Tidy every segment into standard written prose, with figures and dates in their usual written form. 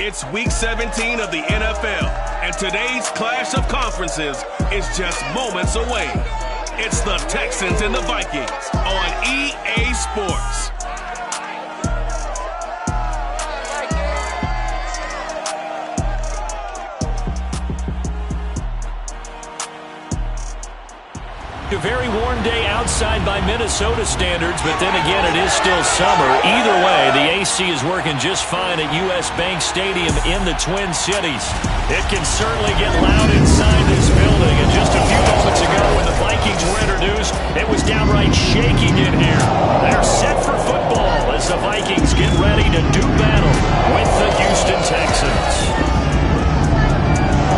It's Week 17 of the NFL, and today's clash of conferences is just moments away. It's the Texans and the Vikings on EA Sports. A very warm day outside by Minnesota standards, but then again, it is still summer. Either way, the AC is working just fine at U.S. Bank Stadium in the Twin Cities. It can certainly get loud inside this building, and just a few moments ago when the Vikings were introduced, it was downright shaking in here. They're set for football as the Vikings get ready to do battle with the Houston Texans.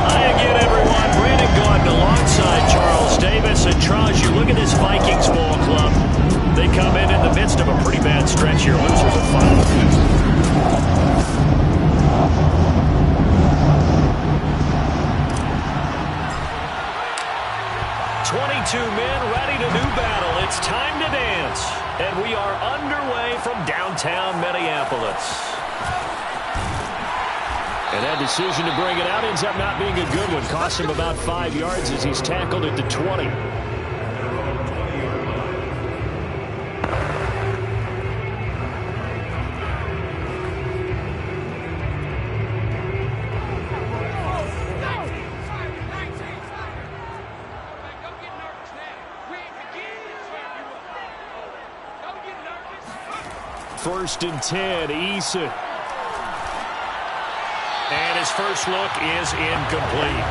Hi again, everyone. Brandon Gaudin alongside Charles Davis. And Charles, you look at this Vikings ball club. They come in the midst of a pretty bad stretch here. Losers of 5. 22 men ready to do battle. It's time to dance. And we are underway from downtown Minneapolis. And that decision to bring it out ends up not being a good one. Cost him about 5 yards as he's tackled at the 20. First and 10, Eason. And his first look is incomplete.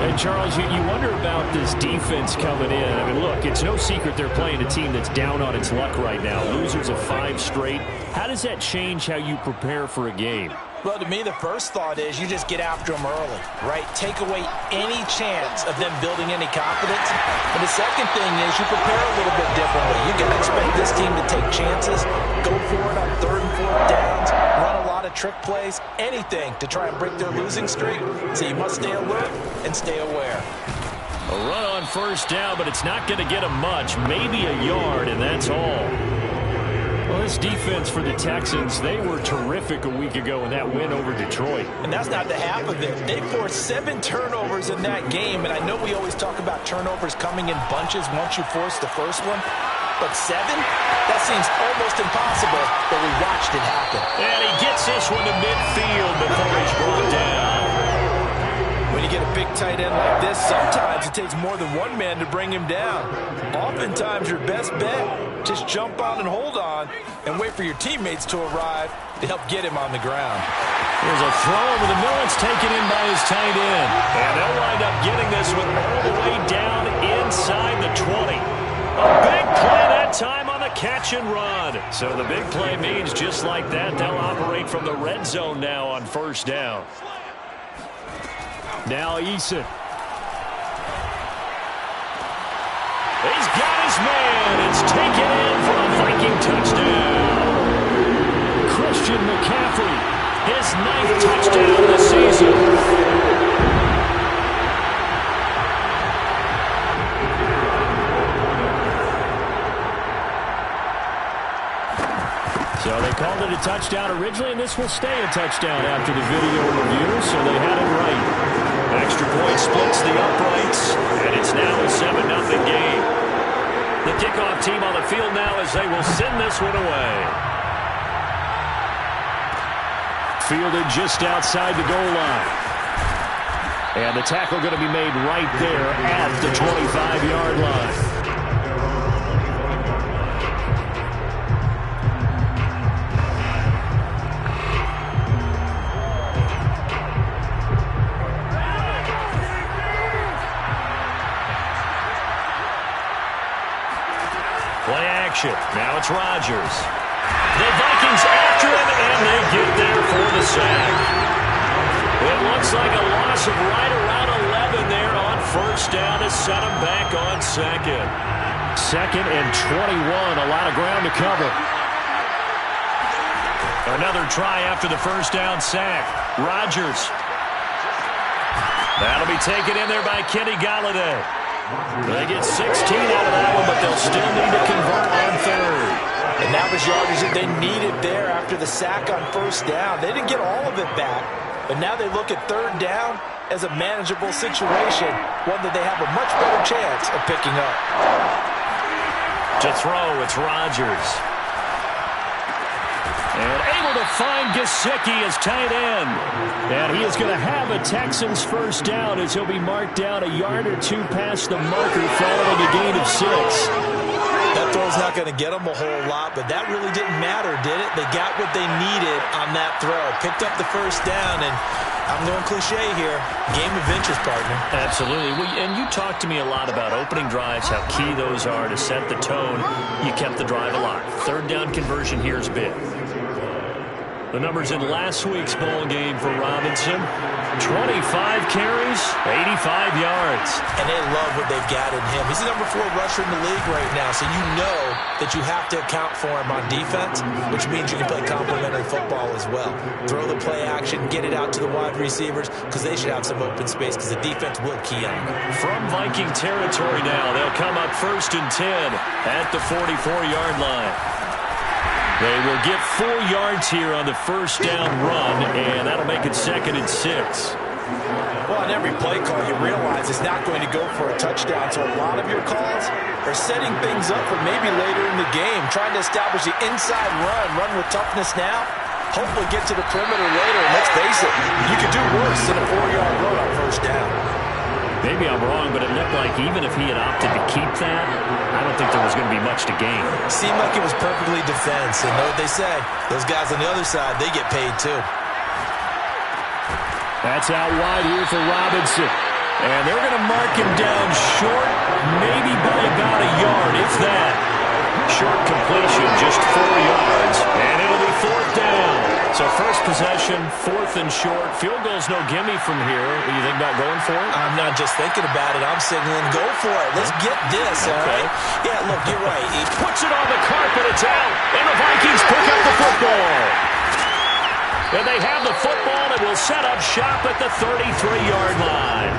And Charles, you wonder about this defense coming in. I mean, look, it's no secret they're playing a team that's down on its luck right now. Losers of 5 straight. How does that change how you prepare for a game? Well, to me, the first thought is you just get after them early, right? Take away any chance of them building any confidence. And the second thing is you prepare a little bit differently. You got to expect this team to take chances, go for it on 3rd and 4th downs, run a lot of trick plays, anything to try and break their losing streak. So you must stay alert and stay aware. A run on first down, but it's not going to get them much. Maybe a yard, and that's all. Well, this defense for the Texans, they were terrific a week ago in that win over Detroit. And that's not the half of it. They forced 7 turnovers in that game, and I know we always talk about turnovers coming in bunches once you force the first one. But 7? That seems almost impossible, but we watched it happen. And he gets this one to midfield before he's brought down. When you get a big tight end like this, sometimes it takes more than one man to bring him down. Oftentimes, your best bet, just jump on and hold on and wait for your teammates to arrive to help get him on the ground. There's a throw over the middle. It's taken in by his tight end. And they'll wind up getting this one all the way down inside the 20. A big play that time on the catch and run. So the big play means just like that, they'll operate from the red zone now on first down. Now Eason. He's got his man. It's taken in for a Viking touchdown. Christian McCaffrey, his 9th touchdown this season. So they called it a touchdown originally, and this will stay a touchdown after the video review, so they had it right. Extra point splits the uprights, and it's now a 7-0 game. The kickoff team on the field now as they will send this one away. Fielded just outside the goal line. And the tackle going to be made right there at the 25-yard line. Now it's Rodgers. The Vikings after him, and they get there for the sack. It looks like a loss of right around 11 there on first down to set him back on second. 2nd and 21, a lot of ground to cover. Another try after the first down sack. Rodgers. That'll be taken in there by Kenny Golladay. They get 16 out of that one, but they'll still need to convert on 3rd. And that was yardage that they needed there after the sack on first down. They didn't get all of it back, but now they look at third down as a manageable situation, one that they have a much better chance of picking up. To throw, it's Rodgers. And able to find Gesicki as tight end. And he is going to have a Texans first down as he'll be marked down a yard or two past the marker following a gain of 6. That throw's not going to get them a whole lot, but that really didn't matter, did it? They got what they needed on that throw. Picked up the first down, and I'm going cliche here. Game of inches, partner. Absolutely. And you talked to me a lot about opening drives, how key those are to set the tone. You kept the drive alive. Third down conversion here is big. The numbers in last week's bowl game for Robinson: 25 carries, 85 yards. And they love what they've got in him. He's the number 4 rusher in the league right now, so you know that you have to account for him on defense, which means you can play complementary football as well. Throw the play action, get it out to the wide receivers, because they should have some open space, because the defense will key on them. From Viking territory now, they'll come up 1st and 10 at the 44-yard line. They will get 4 yards here on the first down run, and that'll make it 2nd and 6. Well, on every play call, you realize it's not going to go for a touchdown, so a lot of your calls are setting things up for maybe later in the game, trying to establish the inside run with toughness now, hopefully get to the perimeter later, and let's face it, you could do worse than a 4-yard run on first down. Maybe I'm wrong, but it looked like even if he had opted to keep that, I don't think there was going to be much to gain. Seemed like it was perfectly defense, and know what they say. Those guys on the other side, they get paid too. That's out wide here for Robinson. And they're going to mark him down short, maybe by about a yard, if that. Short completion, just 4 yards, and it'll be 4th down. So first possession, 4th and short. Field goal's no gimme from here. What do you think about going for it? I'm not just thinking about it. I'm signaling, go for it. Let's get this, all right? Yeah, look, you're right. He puts it on the carpet. It's out. And the Vikings pick up the football. And they have the football and will set up shop at the 33-yard line.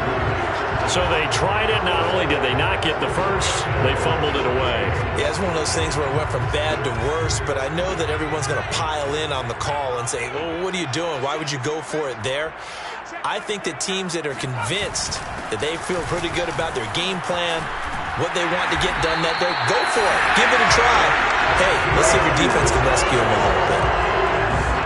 So they tried it. Not only did they not get the first, they fumbled it away. Yeah, it's one of those things where it went from bad to worse, but I know that everyone's going to pile in on the call and say, well, what are you doing? Why would you go for it there? I think that teams that are convinced that they feel pretty good about their game plan, what they want to get done that day, go for it. Give it a try. Hey, let's see if your defense can rescue them a little bit.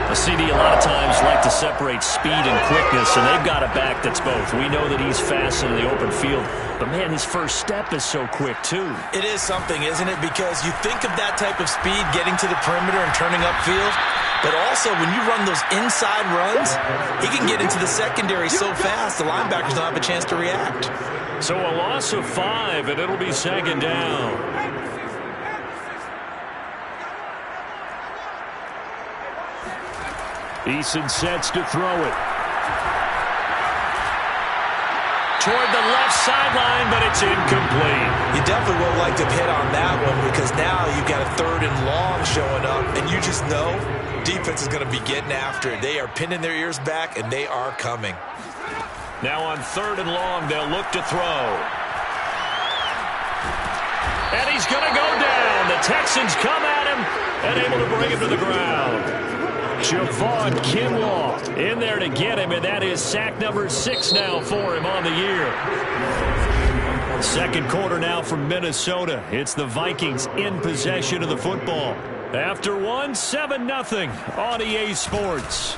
A CD a lot of times like to separate speed and quickness, and they've got a back that's both. We know that he's fast in the open field, but, man, his first step is so quick, too. It is something, isn't it? Because you think of that type of speed getting to the perimeter and turning upfield, but also when you run those inside runs, he can get into the secondary so fast the linebackers don't have a chance to react. So a loss of 5, and it'll be 2nd down. Eason sets to throw it. Toward the left sideline, but it's incomplete. You definitely would like to hit on that one because now you've got a 3rd and long showing up, and you just know defense is going to be getting after it. They are pinning their ears back, and they are coming. Now on 3rd and long, they'll look to throw. And he's going to go down. The Texans come at him and able to bring him to the ground. Javon Kinlaw in there to get him, and that is sack number 6 now for him on the year. Second quarter now from Minnesota. It's the Vikings in possession of the football. After one, 7-0 on EA Sports.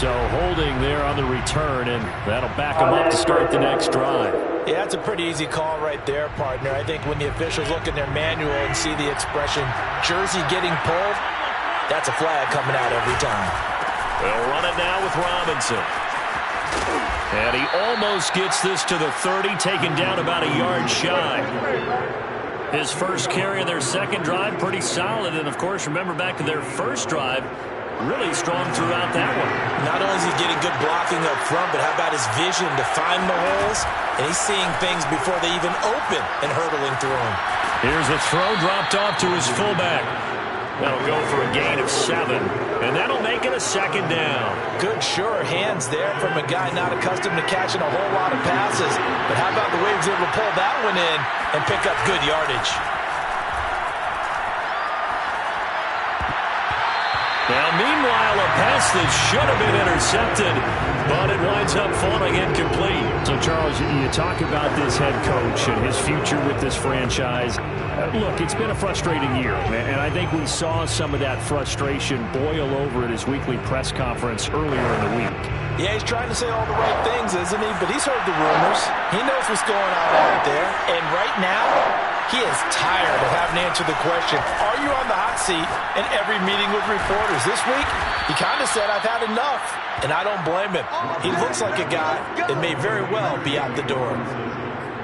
So holding there on the return, and that'll back them up to start the next drive. Yeah, that's a pretty easy call right there, partner. I think when the officials look in their manual and see the expression, jersey getting pulled, that's a flag coming out every time. They'll run it now with Robinson. And he almost gets this to the 30, taken down about a yard shy. His first carry of their second drive, pretty solid. And, of course, remember back to their first drive, really strong throughout that one. Not only is he getting good blocking up front, but how about his vision to find the holes? And he's seeing things before they even open and hurdling through them. Here's a throw dropped off to his fullback. That'll go for a gain of 7, and that'll make it a 2nd down. Good, sure hands there from a guy not accustomed to catching a whole lot of passes. But how about the way he was able to pull that one in and pick up good yardage? Now, meanwhile, a pass that should have been intercepted, but it winds up falling incomplete. So, Charles, you talk about this head coach and his future with this franchise. Look, it's been a frustrating year, and I think we saw some of that frustration boil over at his weekly press conference earlier in the week. Yeah, he's trying to say all the right things, isn't he? But he's heard the rumors. He knows what's going on out there. And right now, he is tired of having to answer the question, are you on the hot seat in every meeting with reporters? This week, he kind of said, I've had enough. And I don't blame him. He looks like a guy that may very well be out the door.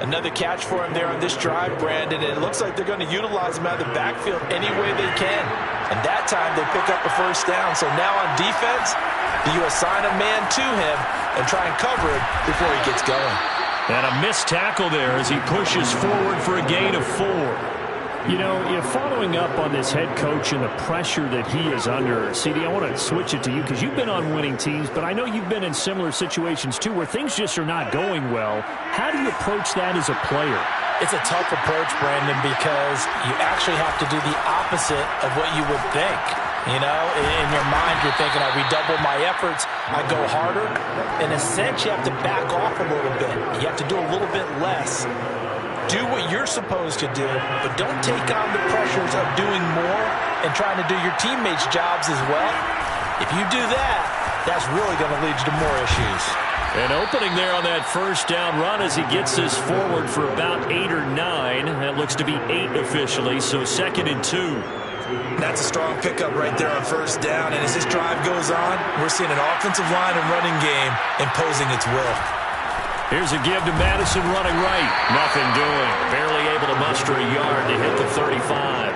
Another catch for him there on this drive, Brandon, and it looks like they're going to utilize him out of the backfield any way they can. And that time they pick up a 1st down. So now on defense, you assign a man to him and try and cover him before he gets going. And a missed tackle there as he pushes forward for a gain of 4. You know, following up on this head coach and the pressure that he is under, CD, I want to switch it to you because you've been on winning teams, but I know you've been in similar situations too where things just are not going well. How do you approach that as a player? It's a tough approach, Brandon, because you actually have to do the opposite of what you would think. You know, in your mind, you're thinking, I redouble my efforts, I go harder. In a sense, you have to back off a little bit. You have to do a little bit less. Do what you're supposed to do, but don't take on the pressures of doing more and trying to do your teammates' jobs as well. If you do that, that's really going to lead you to more issues. An opening there on that 1st down run as he gets this forward for about 8 or 9. That looks to be 8 officially, so 2nd and 2. That's a strong pickup right there on 1st down, and as this drive goes on, we're seeing an offensive line and running game imposing its will. Here's a give to Madison running right. Nothing doing. Barely able to muster a yard to hit the 35.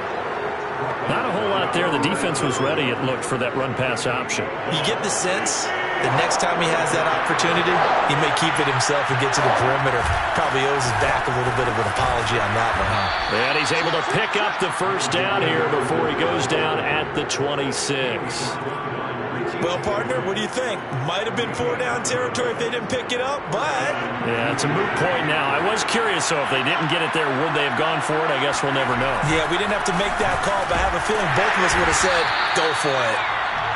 Not a whole lot there. The defense was ready, it looked, for that run-pass option. You get the sense that next time he has that opportunity, he may keep it himself and get to the perimeter. Probably owes his back a little bit of an apology on that one, huh? And he's able to pick up the 1st down here before he goes down at the 26. Well, partner, what do you think? Might have been 4-down territory if they didn't pick it up, but... Yeah, it's a moot point now. I was curious, so if they didn't get it there, would they have gone for it? I guess we'll never know. Yeah, we didn't have to make that call, but I have a feeling both of us would have said, go for it.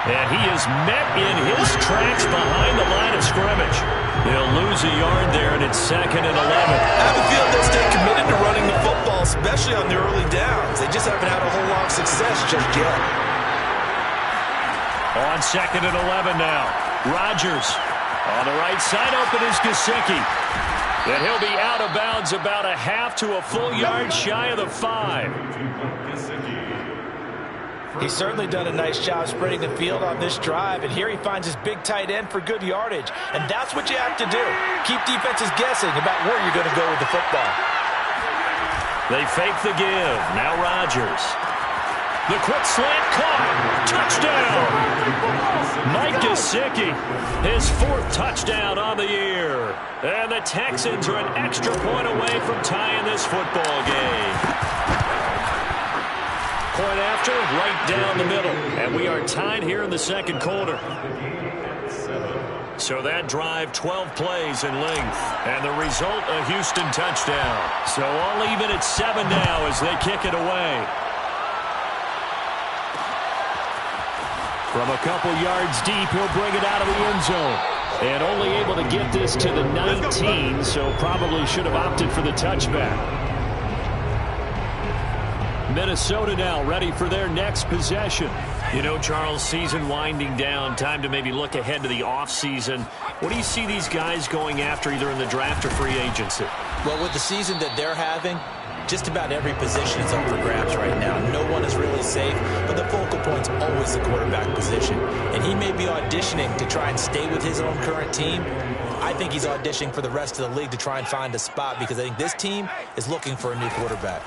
And he is met in his tracks behind the line of scrimmage. He'll lose a yard there, and it's 2nd and 11. I have a feeling they'll stay committed to running the football, especially on the early downs. They just haven't had a whole lot of success just yet. On 2nd and 11 now. Rodgers on the right side. Open is Gesicki. And he'll be out of bounds about a half to a full yard shy of the 5. He's certainly done a nice job spreading the field on this drive. And here he finds his big tight end for good yardage. And that's what you have to do. Keep defenses guessing about where you're going to go with the football. They fake the give. Now Rodgers. The quick slant caught. Touchdown. Mike Gesicki, his 4th touchdown on the year. And the Texans are an extra point away from tying this football game. Point after, right down the middle. And we are tied here in the 2nd quarter. So that drive, 12 plays in length. And the result, a Houston touchdown. So all even at 7 now as they kick it away. From a couple yards deep, he'll bring it out of the end zone. And only able to get this to the 19, so probably should have opted for the touchback. Minnesota now ready for their next possession. You know, Charles, season winding down, time to maybe look ahead to the offseason. What do you see these guys going after either in the draft or free agency? Well, with the season that they're having, just about every position is up for grabs right now. No one is really safe, but the focal point's always the quarterback position. And he may be auditioning to try and stay with his own current team. I think he's auditioning for the rest of the league to try and find a spot because I think this team is looking for a new quarterback.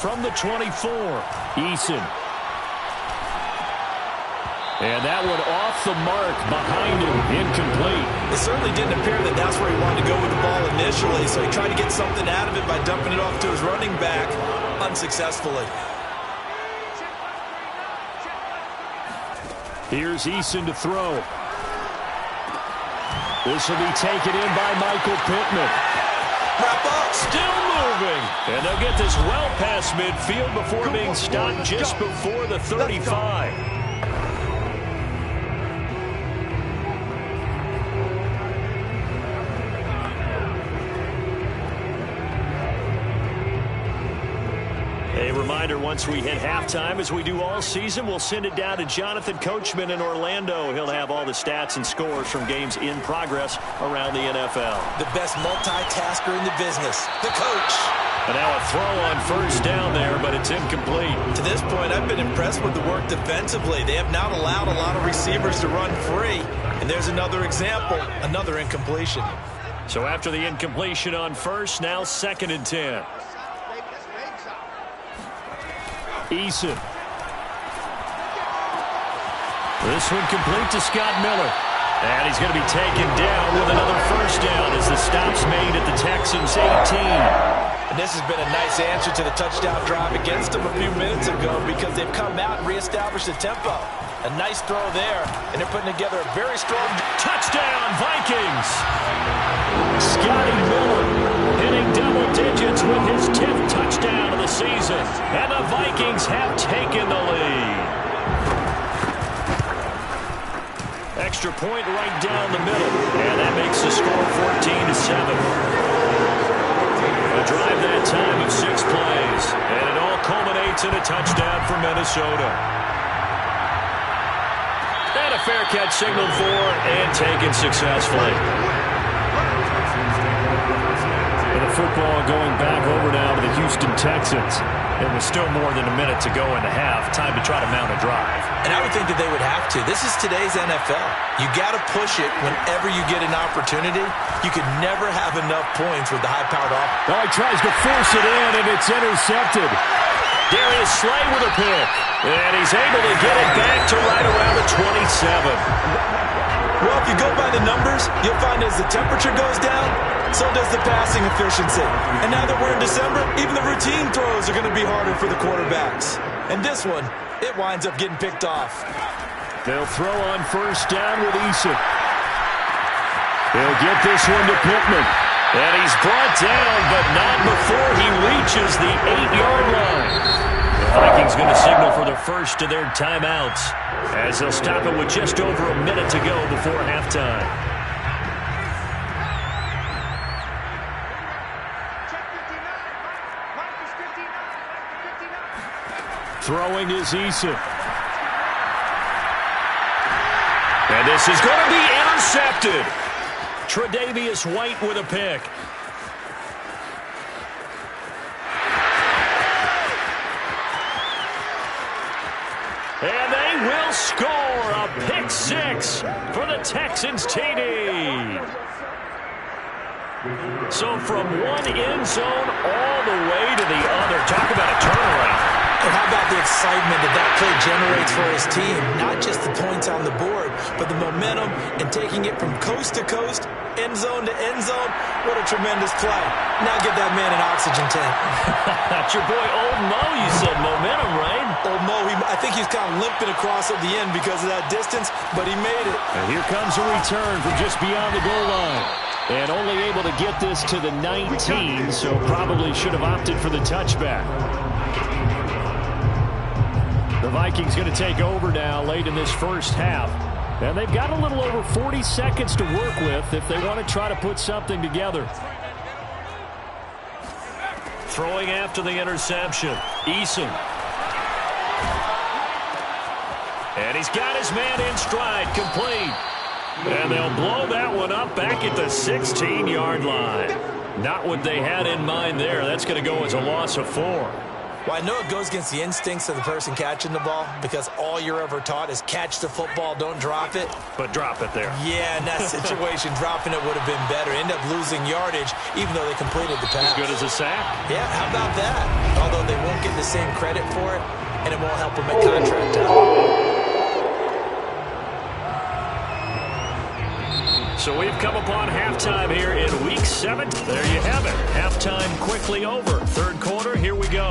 From the 24, Eason. And that one off the mark behind him, incomplete. It certainly didn't appear that that's where he wanted to go with the ball initially, so he tried to get something out of it by dumping it off to his running back unsuccessfully. Here's Eason to throw. This will be taken in by Michael Pittman. Wrap up. Still moving. And they'll get this well past midfield before being stopped just before the 35. A reminder, once we hit halftime, as we do all season, we'll send it down to Jonathan Coachman in Orlando. He'll have all the stats and scores from games in progress around the NFL. The best multitasker in the business, the coach. And now a throw on first down there, but it's incomplete. To this point, I've been impressed with the work defensively. They have not allowed a lot of receivers to run free. And there's another example, another incompletion. So after the incompletion on first, now 2nd and 10. Eason. This one complete to Scott Miller. And he's going to be taken down with another first down as the stop's made at the Texans' 18. And this has been a nice answer to the touchdown drive against them a few minutes ago because they've come out and reestablished the tempo. A nice throw there, and they're putting together a very strong touchdown, Vikings. Scotty Miller hitting double digits with his 10th touchdown of the season. And the Vikings have taken the lead. Extra point right down the middle. And that makes the score 14-7. A drive that time of 6 plays. And it all culminates in a touchdown for Minnesota. And a fair catch signaled for and taken successfully. And the football going back over now to the Houston Texans. It was still more than a minute to go in the half. Time to try to mount a drive. And I would think that they would have to. This is today's NFL. You got to push it whenever you get an opportunity. You could never have enough points with the high-powered offense. Oh, he tries to force it in, and it's intercepted. Darius Slay with a pick. And he's able to get it back to right around the 27. Well, if you go by the numbers, you'll find as the temperature goes down, so does the passing efficiency. And now that we're in December, even the routine throws are going to be harder for the quarterbacks. And this one, it winds up getting picked off. They'll throw on first down with Eason. He'll get this one to Pittman. And he's brought down, but not before he reaches the 8-yard line. The Vikings going to signal for the first of their timeouts as they'll stop it with just over a minute to go before halftime. Throwing is Eason. And this is going to be intercepted. Tre'Davious White with a pick. And they will score a pick six for the Texans TD. So from one end zone all the way to the other. Talk about a turnaround. And how about the excitement that that play generates for his team? Not just the points on the board, but the momentum and taking it from coast to coast, end zone to end zone. What a tremendous play. Now get that man an oxygen tank. That's your boy Old Mo. You said momentum, right? Old Mo, I think he's kind of limping across at the end because of that distance, but he made it. And here comes a return from just beyond the goal line. And only able to get this to the 19, so probably should have opted for the touchback. The Vikings going to take over now late in this first half. And they've got a little over 40 seconds to work with if they want to try to put something together. Throwing after the interception, Eason. And he's got his man in stride, complete. And they'll blow that one up back at the 16-yard line. Not what they had in mind there. That's going to go as a loss of 4. Well, I know it goes against the instincts of the person catching the ball because all you're ever taught is catch the football, don't drop it. But drop it there. Yeah, in that situation, dropping it would have been better. End up losing yardage, even though they completed the pass. As good as a sack. Yeah, how about that? Although they won't get the same credit for it, and it won't help them at contract time. So we've come upon halftime here in Week 7. There you have it. Halftime quickly over. Third quarter, here we go.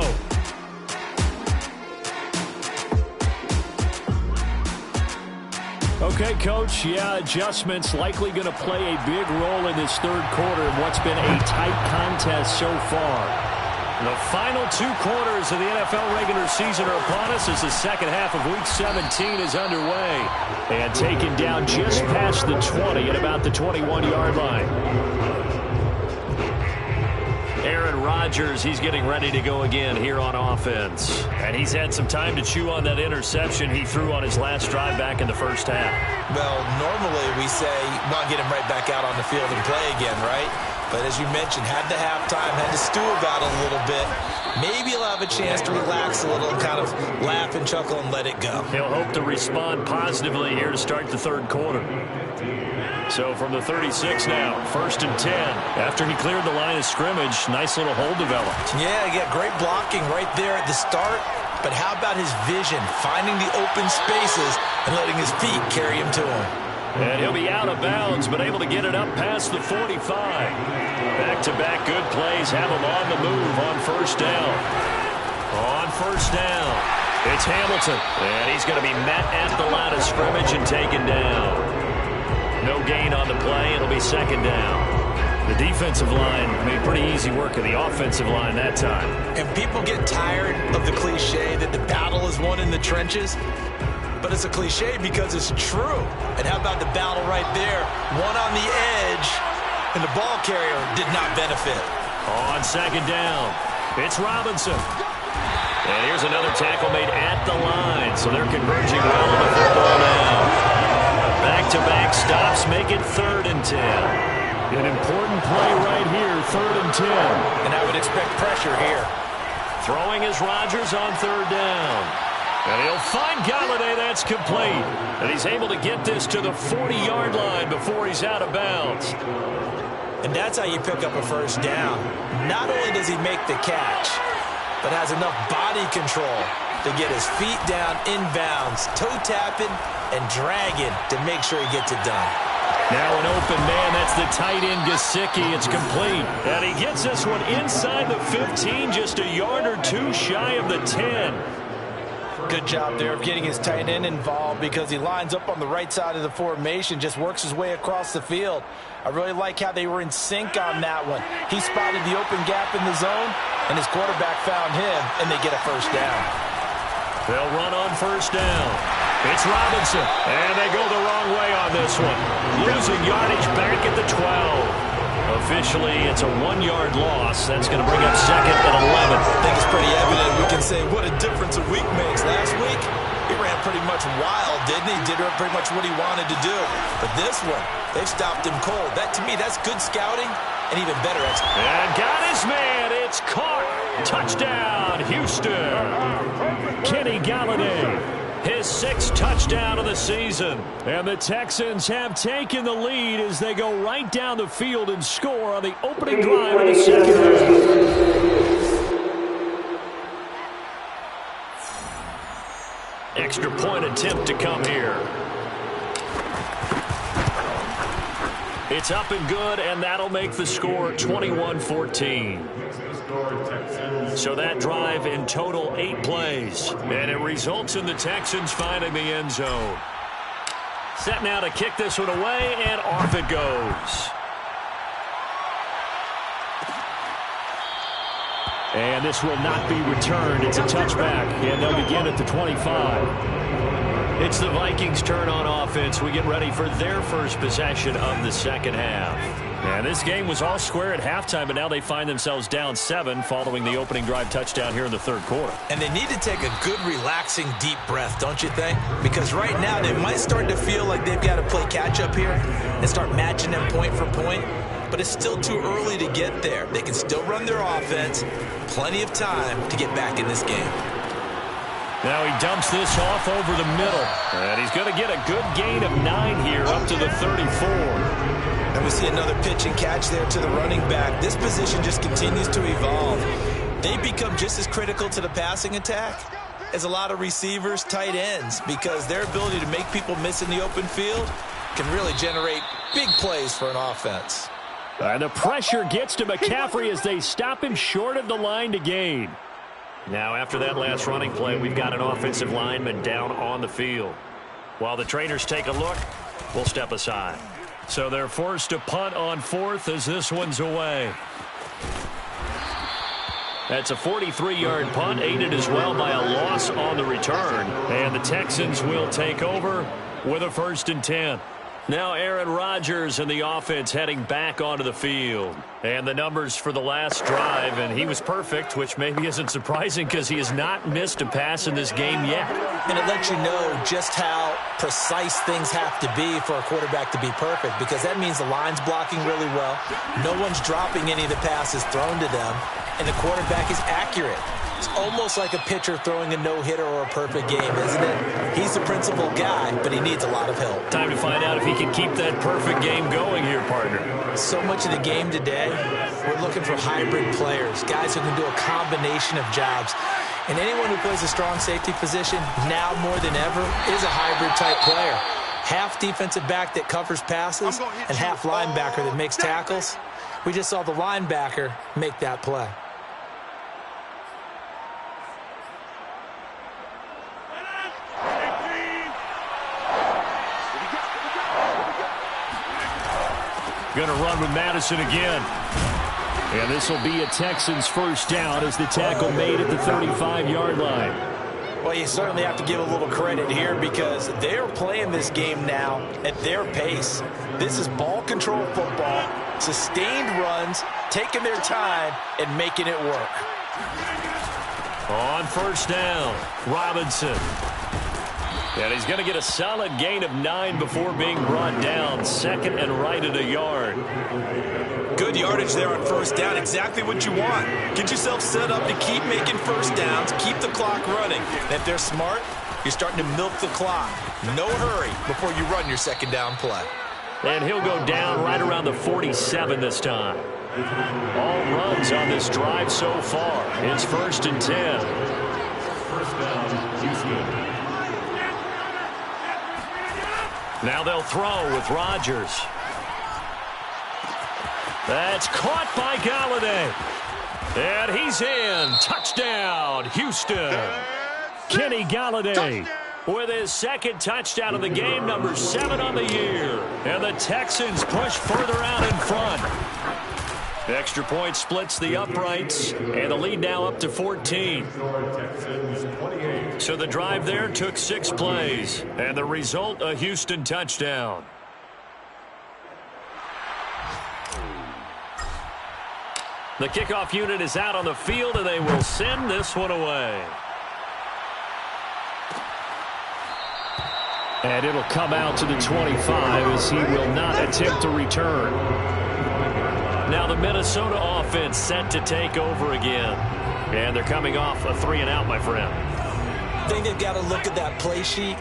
Okay, Coach, adjustments likely going to play a big role in this third quarter in what's been a tight contest so far. The final 2 quarters of the NFL regular season are upon us as the second half of Week 17 is underway. And taken down just past the 20 at about the 21-yard line. Aaron Rodgers, he's getting ready to go again here on offense. And he's had some time to chew on that interception he threw on his last drive back in the first half. Well, normally we say, well, get him right back out on the field and play again, right? But as you mentioned, had the halftime, had to stew about it a little bit. Maybe he'll have a chance to relax a little and kind of laugh and chuckle and let it go. He'll hope to respond positively here to start the third quarter. So from the 36 now, 1st and 10. After he cleared the line of scrimmage, nice little hole developed. Yeah, great blocking right there at the start. But how about his vision, finding the open spaces and letting his feet carry him to him? And he'll be out of bounds, but able to get it up past the 45. Back-to-back good plays have him on the move on first down. On first down, it's Hamilton. And he's going to be met at the line of scrimmage and taken down. No gain on the play. It'll be second down. The defensive line made pretty easy work of the offensive line that time. And people get tired of the cliche that the battle is won in the trenches. But it's a cliche because it's true. And how about the battle right there? One on the edge, and the ball carrier did not benefit. On second down, it's Robinson. And here's another tackle made at the line. So they're converging well on the football now. Back-to-back stops make it 3rd and 10. An important play right here, 3rd and 10. And I would expect pressure here. Throwing is Rodgers on 3rd down. And he'll find Galladay. That's complete. And he's able to get this to the 40-yard line before he's out of bounds. And that's how you pick up a first down. Not only does he make the catch, but has enough body control to get his feet down inbounds, toe tapping and dragging to make sure he gets it done. Now an open man, that's the tight end Gesicki. It's complete. And he gets this one inside the 15, just a yard or two shy of the 10. Good job there of getting his tight end involved because he lines up on the right side of the formation, just works his way across the field. I really like how they were in sync on that one. He spotted the open gap in the zone, and his quarterback found him, and they get a first down. They'll run on first down. It's Robinson, and they go the wrong way on this one. Losing yardage back at the 12. Officially, it's a 1-yard loss. That's going to bring up second and 11. I think it's pretty evident. We can say what a difference a week makes. Last week, he ran pretty much wild, didn't he? Did pretty much what he wanted to do. But this one, they've stopped him cold. That, to me, that's good scouting and even better execution. And got his man. It's caught. Touchdown, Houston. Kenny Galladay. His 6th touchdown of the season. And the Texans have taken the lead as they go right down the field and score on the opening drive of the second half. Extra point attempt to come here. It's up and good, and that'll make the score 21-14. So that drive in total 8 plays. And it results in the Texans finding the end zone. Set now to kick this one away, and off it goes. And this will not be returned. It's a touchback, and they'll begin at the 25. It's the Vikings' turn on offense. We get ready for their first possession of the second half. And this game was all square at halftime, but now they find themselves down 7 following the opening drive touchdown here in the third quarter. And they need to take a good, relaxing, deep breath, don't you think? Because right now they might start to feel like they've got to play catch-up here and start matching them point for point. But it's still too early to get there. They can still run their offense. Plenty of time to get back in this game. Now he dumps this off over the middle. And he's going to get a good gain of 9 here up to the 34. And we see another pitch and catch there to the running back. This position just continues to evolve. They become just as critical to the passing attack as a lot of receivers, tight ends, because their ability to make people miss in the open field can really generate big plays for an offense. And the pressure gets to McCaffrey as they stop him short of the line to gain. Now, after that last running play, we've got an offensive lineman down on the field. While the trainers take a look, we'll step aside. So they're forced to punt on fourth as this one's away. That's a 43-yard punt, aided as well by a loss on the return. And the Texans will take over with a 1st and 10. Now Aaron Rodgers and the offense heading back onto the field. And the numbers for the last drive, and he was perfect, which maybe isn't surprising because he has not missed a pass in this game yet. And it lets you know just how precise things have to be for a quarterback to be perfect, because that means the line's blocking really well, no one's dropping any of the passes thrown to them, and the quarterback is accurate. It's almost like a pitcher throwing a no-hitter or a perfect game, isn't it? He's the principal guy, but he needs a lot of help. Time to find out if he can keep that perfect game going here, partner. So much of the game today, we're looking for hybrid players, guys who can do a combination of jobs. And anyone who plays a strong safety position, now more than ever, is a hybrid-type player. Half defensive back that covers passes and half linebacker that makes tackles. We just saw the linebacker make that play. Going to run with Madison again. And this will be a Texans 1st down as the tackle made at the 35-yard line. Well, you certainly have to give a little credit here because they're playing this game now at their pace. This is ball control football, sustained runs, taking their time, and making it work. On 1st down, Robinson. And he's going to get a solid gain of 9 before being brought down. 2nd and right at a yard. Good yardage there on 1st down. Exactly what you want. Get yourself set up to keep making 1st downs, keep the clock running. And if they're smart, you're starting to milk the clock. No hurry before you run your 2nd down play. And he'll go down right around the 47 this time. All runs on this drive so far. It's 1st and 10. First down, Houston. Now they'll throw with Rodgers. That's caught by Galladay. And he's in. Touchdown, Houston. Kenny Galladay with his 2nd touchdown of the game, number 7 on the year. And the Texans push further out in front. The extra point splits the uprights, and the lead now up to 14. So the drive there took 6 plays, and the result, a Houston touchdown. The kickoff unit is out on the field, and they will send this one away. And it'll come out to the 25 as he will not attempt to return. Now the Minnesota offense set to take over again. And they're coming off a 3-and-out, my friend. I think they've got to look at that play sheet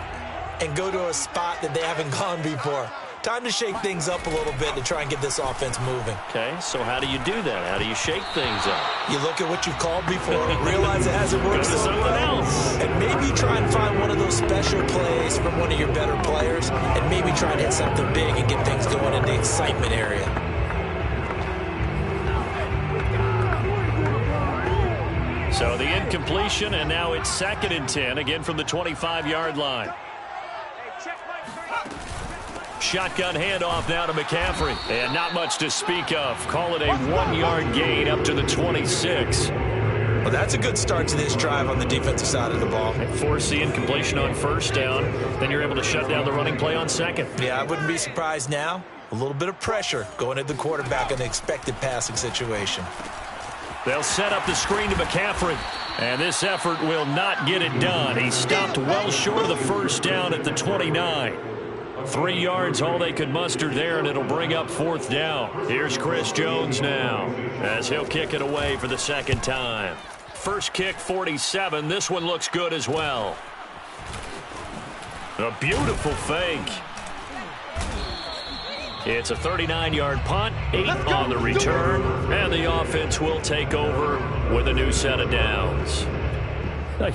and go to a spot that they haven't gone before. Time to shake things up a little bit to try and get this offense moving. Okay, so how do you do that? How do you shake things up? You look at what you've called before, realize it hasn't worked so well, and maybe try and find one of those special plays from one of your better players, and maybe try and hit something big and get things going in the excitement area. So the incompletion, and now it's 2nd and 10, again from the 25-yard line. Shotgun handoff now to McCaffrey. And not much to speak of. Call it a 1-yard gain up to the 26. Well, that's a good start to this drive on the defensive side of the ball. And force the incompletion on 1st down. Then you're able to shut down the running play on 2nd. Yeah, I wouldn't be surprised now. A little bit of pressure going at the quarterback in an expected passing situation. They'll set up the screen to McCaffrey. And this effort will not get it done. He stopped well short of the 1st down at the 29. 3 yards, all they could muster there, and it'll bring up 4th down. Here's Chris Jones now, as he'll kick it away for the 2nd time. First kick, 47. This one looks good as well. A beautiful fake. It's a 39-yard punt, 8 on the return, and the offense will take over with a new set of downs.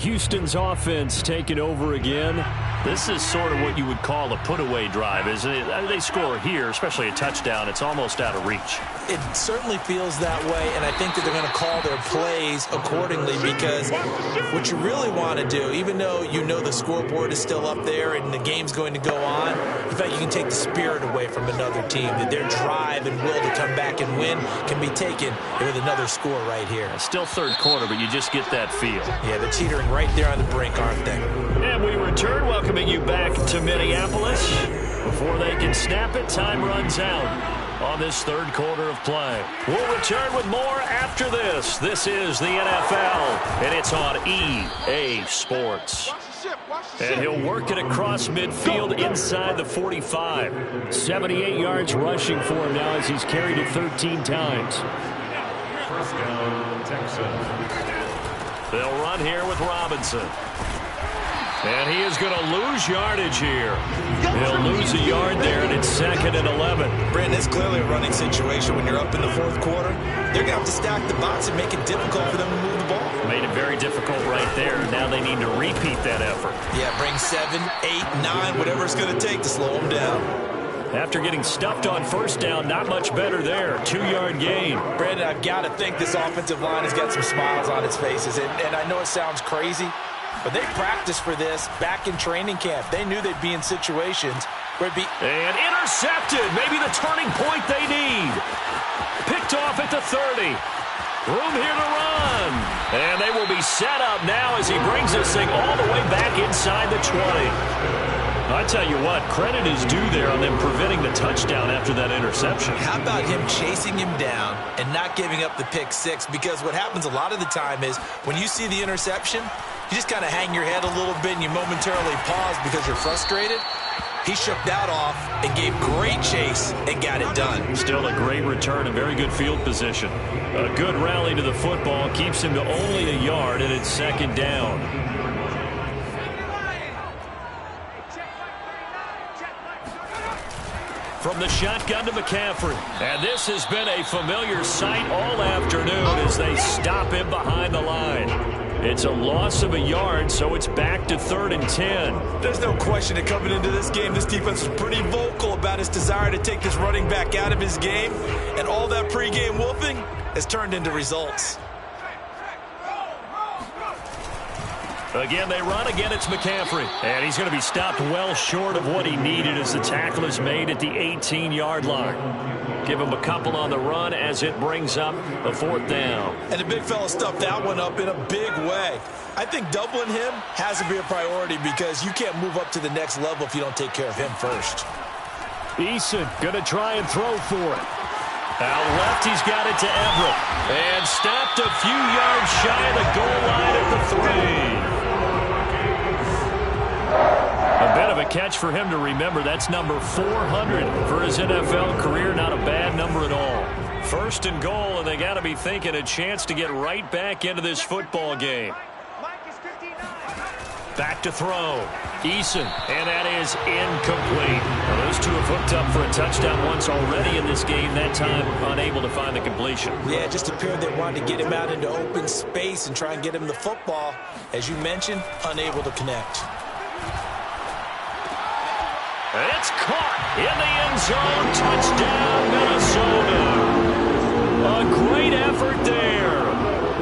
Houston's offense taking over again. This is sort of what you would call a put-away drive, isn't it? They score here, especially a touchdown. It's almost out of reach. It certainly feels that way, and I think that they're going to call their plays accordingly, because what you really want to do, even though you know the scoreboard is still up there and the game's going to go on, in fact, you can take the spirit away from another team, that their drive and will to come back and win can be taken with another score right here. It's still third quarter, but you just get that feel. Yeah, they're teetering right there on the brink, aren't they? And we return, welcoming you back to Minneapolis. Before they can snap it, time runs out on this third quarter of play. We'll return with more after this. This is the NFL, and it's on EA Sports. And he'll work it across midfield inside the 45. 78 yards rushing for him now as he's carried it 13 times. First down, Texans. They'll run here with Robinson. And he is going to lose yardage here. He'll lose a yard there, and it's 2nd and 11. Brandon, it's clearly a running situation when you're up in the fourth quarter. They're going to have to stack the box and make it difficult for them to move the ball. Made it very difficult right there. Now they need to repeat that effort. Yeah, bring 7, 8, 9, whatever it's going to take to slow them down. After getting stuffed on first down, not much better there. 2-yard gain. Brandon, I've got to think this offensive line has got some smiles on its faces. And I know it sounds crazy, but they practiced for this back in training camp. They knew they'd be in situations where it'd be... And intercepted. Maybe the turning point they need. Picked off at the 30. Room here to run. And they will be set up now as he brings this thing all the way back inside the 20. I tell you what, credit is due there on them preventing the touchdown after that interception. How about him chasing him down and not giving up the pick six? Because what happens a lot of the time is when you see the interception, you just kind of hang your head a little bit and you momentarily pause because you're frustrated. He shook that off and gave great chase and got it done. Still a great return and very good field position. A good rally to the football keeps him to only a yard, and it's 2nd down. From the shotgun to McCaffrey. And this has been a familiar sight all afternoon as they stop him behind the line. It's a loss of a yard, so it's back to 3rd and 10. There's no question that coming into this game, this defense was pretty vocal about his desire to take this running back out of his game. And all that pregame wolfing has turned into results. Again, they run. Again, it's McCaffrey. And he's going to be stopped well short of what he needed as the tackle is made at the 18-yard line. Give him a couple on the run as it brings up a 4th down. And the big fella stuffed that one up in a big way. I think doubling him has to be a priority because you can't move up to the next level if you don't take care of him first. Eason going to try and throw for it. Out left, he's got it to Everett. And stopped a few yards shy of the goal line at the 3. A bit of a catch for him to remember. That's number 400 for his NFL career. Not a bad number at all. 1st and goal, and they got to be thinking a chance to get right back into this football game. Back to throw. Eason, and that is incomplete. Now, those two have hooked up for a touchdown once already in this game, that time unable to find the completion. Yeah, it just appeared they wanted to get him out into open space and try and get him the football. As you mentioned, unable to connect. It's caught in the end zone. Touchdown, Minnesota. A great effort there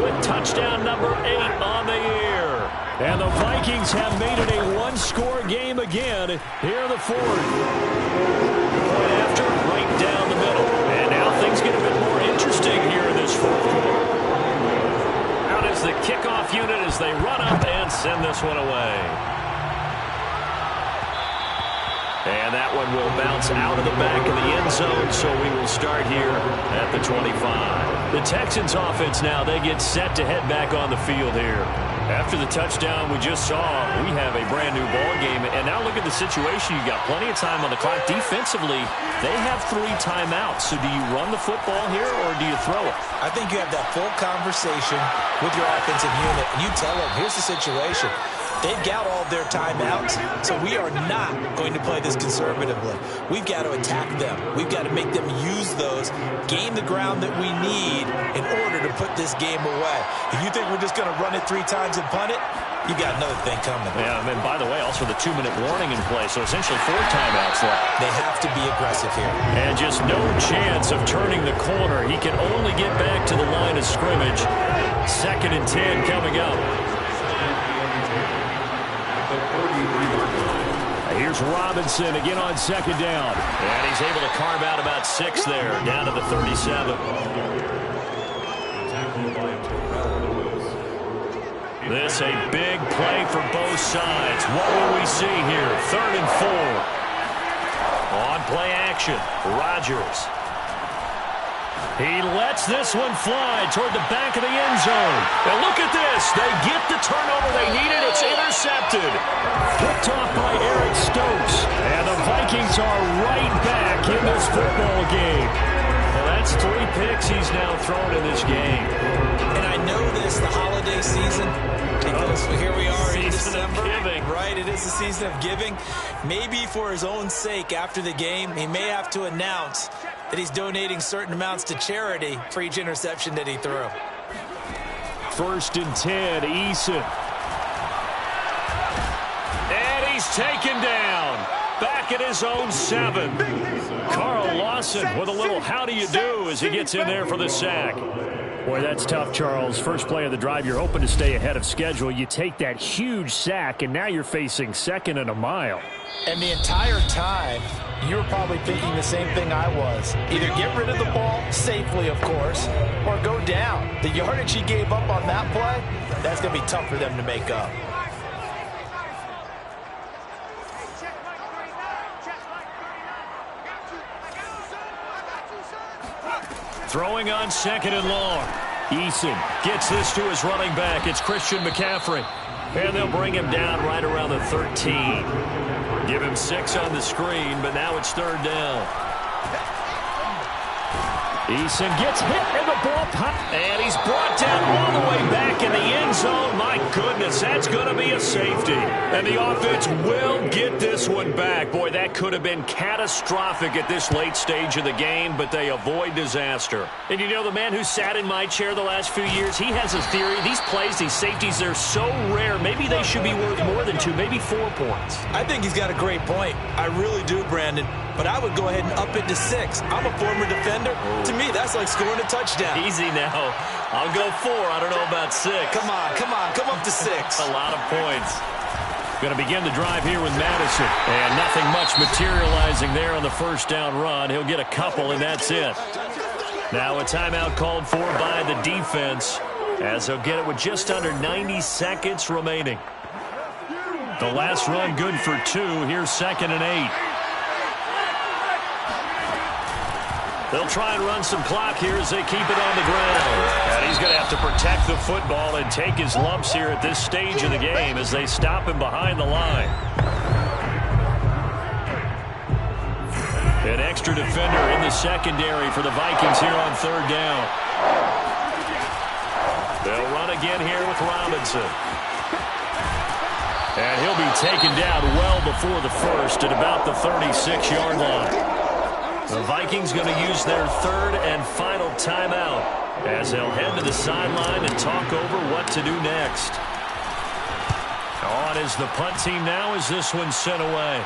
with touchdown number 8 on the year. And the Vikings have made it a one-score game again here in the 4th. Point after, right down the middle. And now things get a bit more interesting here in this 4th quarter. Out is the kickoff unit as they run up and send this one away. And that one will bounce out of the back of the end zone, so we will start here at the 25. The Texans offense now, they get set to head back on the field here. After the touchdown we just saw, we have a brand-new ball game. And now look at the situation. You've got plenty of time on the clock. Defensively, they have 3 timeouts. So do you run the football here or do you throw it? I think you have that full conversation with your offensive unit, and you tell them, here's the situation. They've got all of their timeouts, so we are not going to play this conservatively. We've got to attack them. We've got to make them use those, gain the ground that we need in order to put this game away. If you think we're just going to run it 3 times and punt it, you got another thing coming. Yeah, and by the way, also the 2-minute warning in play, so essentially 4 timeouts left. They have to be aggressive here. And just no chance of turning the corner. He can only get back to the line of scrimmage. 2nd and 10 coming up. Here's Robinson again on 2nd down. And he's able to carve out about 6 there, down to the 37. This a big play for both sides. What will we see here? 3rd and 4. On play action, Rodgers. He lets this one fly toward the back of the end zone. And look at this. They get the turnover they needed. It's intercepted. Picked off by Eric Stokes. And the Vikings are right back in this football game. Well, that's 3 picks he's now thrown in this game. And I know this, the holiday season, because here we are in December. Right, it is the season of giving. Maybe for his own sake after the game, he may have to announce that he's donating certain amounts to charity for each interception that he threw. 1st and 10, Eason. And he's taken down. Back at his own 7. Carl Lawson with a little how do you do as he gets in there for the sack. Boy, that's tough, Charles. First play of the drive, you're hoping to stay ahead of schedule. You take that huge sack, and now you're facing 2nd and a mile. And the entire time, you were probably thinking the same thing I was. Either get rid of the ball, safely, of course, or go down. The yardage he gave up on that play, that's going to be tough for them to make up. Throwing on 2nd and long. Eason gets this to his running back. It's Christian McCaffrey. And they'll bring him down right around the 13. Give him 6 on the screen, but now it's 3rd down. Eason gets hit in the ball, and he's brought down all the way back in the end zone. My goodness, that's going to be a safety. And the offense will get this one back. Boy, that could have been catastrophic at this late stage of the game, but they avoid disaster. And you know, the man who sat in my chair the last few years, he has a theory. These plays, these safeties, they're so rare. Maybe they should be worth more than 2, maybe 4 points. I think he's got a great point. I really do, Brandon. But I would go ahead and up it to 6. I'm a former defender. To me, that's like scoring a touchdown. Easy now. I'll go 4. I don't know about 6. Come on. Come up to 6. A lot of points. Going to begin the drive here with Madison. And nothing much materializing there on the 1st down run. He'll get a couple, and that's it. Now a timeout called for by the defense, as they'll get it with just under 90 seconds remaining. The last run good for 2. Here's 2nd and 8. They'll try and run some clock here as they keep it on the ground. And he's going to have to protect the football and take his lumps here at this stage of the game as they stop him behind the line. An extra defender in the secondary for the Vikings here on 3rd down. They'll run again here with Robinson. And he'll be taken down well before the 1st at about the 36-yard line. The Vikings going to use their 3rd and final timeout as they'll head to the sideline and talk over what to do next. On is the punt team now as this one's sent away.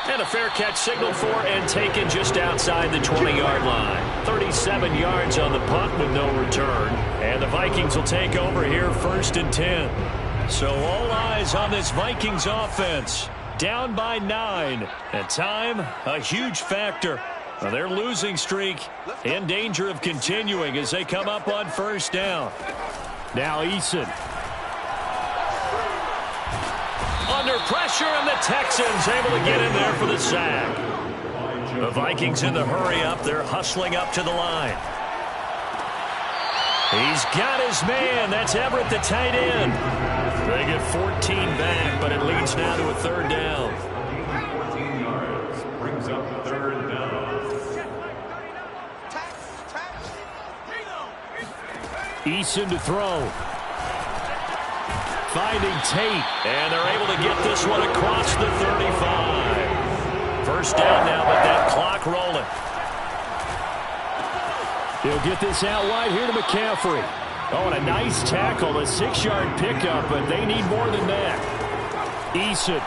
And a fair catch signaled for and taken just outside the 20-yard line. 37 yards on the punt with no return. And the Vikings will take over here 1st and 10. So all eyes on this Vikings offense. Down by 9. And time, a huge factor. Now their losing streak in danger of continuing as they come up on 1st down. Now Eason. Under pressure, and the Texans able to get in there for the sack. The Vikings in the hurry up. They're hustling up to the line. He's got his man. That's Everett, the tight end. They get 14 back, but it leads now to a 3rd down. 14 yards brings up 3rd down. Eason to throw. finding Tate. And they're able to get this one across the 35. First down now, but that clock rolling. He'll get this out wide here to McCaffrey. Oh, and a nice tackle, a 6-yard pickup, but they need more than that. Eason.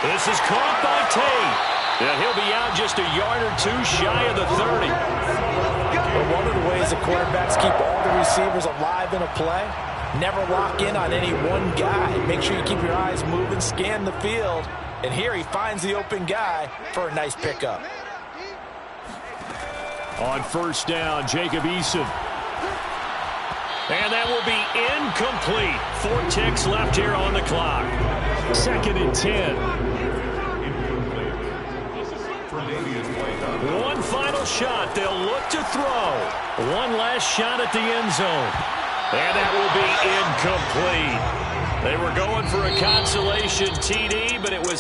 This is caught by Tate. And he'll be out just a yard or two shy of the 30. But one of the ways the quarterbacks keep all the receivers alive in a play, never lock in on any one guy. Make sure you keep your eyes moving, scan the field. And here he finds the open guy for a nice pickup. On first down, Jacob Eason. And that will be incomplete. 4 ticks left here on the clock. 2nd and 10. One final shot. They'll look to throw. One last shot at the end zone. And that will be incomplete. They were going for a consolation TD, but it was